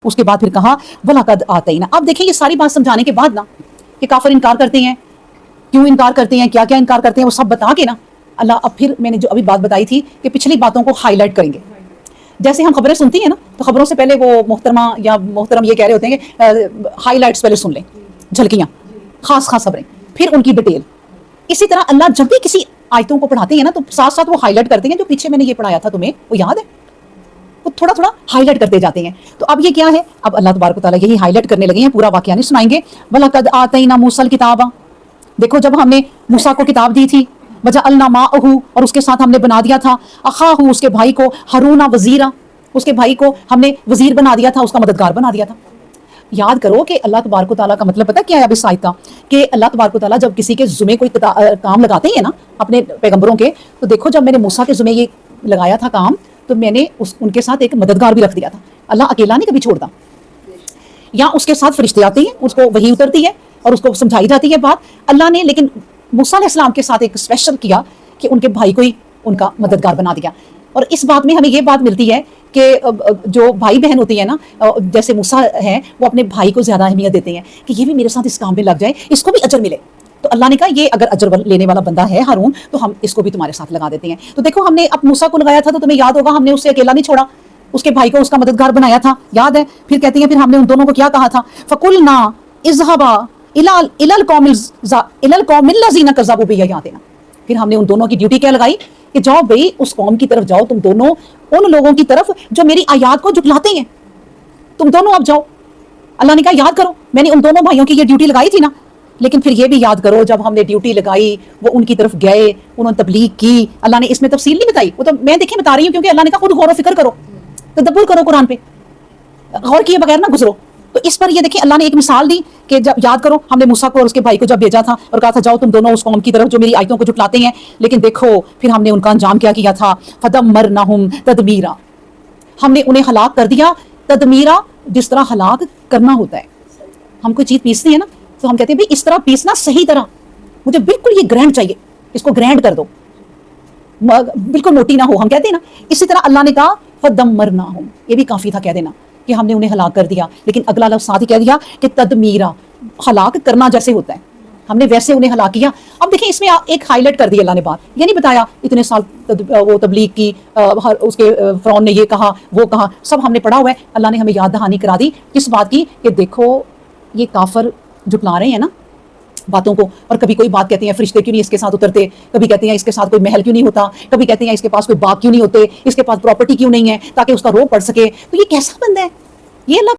اس کے بعد پھر کہا وَلَقَدْ آتَيْنَا. اب دیکھیں یہ ساری بات سمجھانے کے بعد نا کہ کافر انکار کرتے ہیں، کیوں انکار کرتے ہیں، کیا کیا انکار کرتے ہیں، وہ سب بتا کے نا اللہ اب پھر میں نے جو ابھی بات بتائی تھی کہ پچھلی باتوں کو ہائی لائٹ کریں گے. جیسے ہم خبریں سنتی ہیں نا تو خبروں سے پہلے وہ محترمہ یا محترم یہ کہہ رہے ہوتے ہیں کہ ہائی لائٹس پہلے سن لیں، جھلکیاں، خاص خاص خبریں، پھر ان کی ڈیٹیل. اسی طرح اللہ جب بھی کسی آیتوں کو پڑھاتے ہیں نا تو ساتھ ساتھ وہ ہائی لائٹ کرتے ہیں جو پیچھے میں نے یہ پڑھایا تھا تمہیں وہ یاد ہے، وہ تھوڑا تھوڑا ہائی لائٹ کرتے جاتے ہیں. تو اب یہ کیا ہے، اب اللہ تبارک و تعالیٰ یہی ہائی لائٹ کرنے لگے ہیں، پورا واقعہ نہیں سنائیں گے. وَلَقَدْ آتَيْنَا مُوسَى الْكِتَابَ. دیکھو جب ہم نے موسیٰ کو کتاب دی تھی، وَجَعَلْنَا مَعَهُ، اور اس کے ساتھ ہم نے بنا دیا تھا أَخَاهُ، اس کے بھائی کو، هَارُونَ وزیرا، اس کے بھائی کو ہم نے وزیر بنا دیا تھا، اس کا مددگار بنا دیا تھا. یاد کرو کہ اللہ تبارک و تعالیٰ کا مطلب پتہ کیا ہے اب اس آیت کا، کہ اللہ تبارک و تعالیٰ جب کسی کے ذمے کوئی کام لگاتے ہیں نا اپنے پیغمبروں کے، تو دیکھو جب میں نے موسیٰ کے ذمے یہ لگایا تھا کام تو میں نے ان کے ساتھ ایک مددگار بھی رکھ دیا تھا. اللہ اکیلا نہیں کبھی چھوڑتا، یا اس کے ساتھ فرشتے آتے ہیں، اس کو وحی اترتی ہے اور اس کو سمجھائی جاتی ہے بات. اللہ نے لیکن موسیٰ علیہ السلام کے ساتھ ایک اسپیشل کیا کہ ان کے بھائی کو ہی ان کا مددگار بنا دیا. اور اس بات میں ہمیں یہ بات ملتی ہے کہ جو بھائی بہن ہوتی ہیں نا، جیسے موسیٰ ہیں، وہ اپنے بھائی کو زیادہ اہمیت دیتے ہیں کہ یہ بھی میرے ساتھ اس کام میں لگ جائے، اس کو بھی اجر ملے. تو اللہ نے کہا یہ اگر اجر لینے والا بندہ ہے ہارون تو ہم اس کو بھی تمہارے ساتھ لگا دیتے ہیں. تو دیکھو ہم نے اب موسیٰ کو لگایا تھا تو تمہیں یاد ہوگا ہم نے اسے اکیلا نہیں چھوڑا، اس کے بھائی کو اس کا مددگار بنایا تھا، یاد ہے. پھر کہتی ہیں پھر ہم نے ان دونوں کو کیا کہا تھا، فَقُلْنَا اذْهَبَا إِلَى الْقَوْمِ الَّذِينَ كَذَّبُوا بِآيَاتِنَا. پھر ہم نے ان دونوں کی ڈیوٹی کیا لگائی کہ جاؤ بھئی اس قوم کی طرف جاؤ، تم دونوں ان لوگوں کی طرف جو میری آیات کو جھٹلاتے ہیں، تم دونوں اب جاؤ. اللہ نے کہا یاد کرو میں نے ان دونوں بھائیوں کی یہ ڈیوٹی لگائی تھی نا، لیکن پھر یہ بھی یاد کرو جب ہم نے ڈیوٹی لگائی وہ ان کی طرف گئے، انہوں نے تبلیغ کی. اللہ نے اس میں تفصیل نہیں بتائی، وہ تو میں دیکھیں بتا رہی ہوں کیونکہ اللہ نے کہا خود غور و فکر کرو، تدبر کرو، قرآن پہ غور کیے بغیر نہ گزرو. تو اس پر یہ دیکھیں اللہ نے ایک مثال دی کہ جب یاد کرو ہم نے موسیٰ کو اور اس کے بھائی کو جب بھیجا تھا اور کہا تھا جاؤ تم دونوں اس قوم کی طرف جو میری آیتوں کو جھٹلاتے ہیں، لیکن دیکھو پھر ہم نے ان کا انجام کیا کیا تھا، فَدَمَّرْنَاهُمْ تَدْمِيرًا. ہم نے انہیں ہلاک کر دیا تدمیرا، جس طرح ہلاک کرنا ہوتا ہے. ہم کوئی چیز پیستے ہیں نا تو ہم کہتے ہیں بھئی اس طرح پیسنا صحیح طرح، مجھے بالکل یہ گرینڈ چاہیے، اس کو گرینڈ کر دو، بالکل موٹی نہ ہو، ہم کہتے ہیں نا. اسی طرح اللہ نے کہا فَدَمَّرْنَاهُمْ، یہ بھی کافی تھا کہہ دینا کہ ہم نے انہیں ہلاک کر دیا، لیکن اگلا لفظ ساتھ ہی کہہ دیا کہ تدمیرا، ہلاک کرنا جیسے ہوتا ہے ہم نے ویسے انہیں ہلاک کیا. اب دیکھیں اس میں ایک ہائی لائٹ کر دی اللہ نے بات، یہ نہیں بتایا اتنے سال وہ تبلیغ کی، اس کے فرعون نے یہ کہا وہ کہا، سب ہم نے پڑھا ہوا ہے. اللہ نے ہمیں یاد دہانی کرا دی کس بات کی کہ دیکھو یہ کافر جھٹلا رہے ہیں نا باتوں کو، اور کبھی کوئی بات کہتے ہیں فرشتے کیوں نہیں اس کے ساتھ اترتے، کبھی کہتے ہیں اس کے ساتھ کوئی محل کیوں نہیں ہوتا، کبھی کہتے ہیں اس کے پاس کوئی باغ کیوں نہیں ہوتے، اس کے پاس پراپرٹی کیوں نہیں ہے تاکہ اس کا روب پڑ سکے. تو یہ کیسا بندہ ہے، یہ اللہ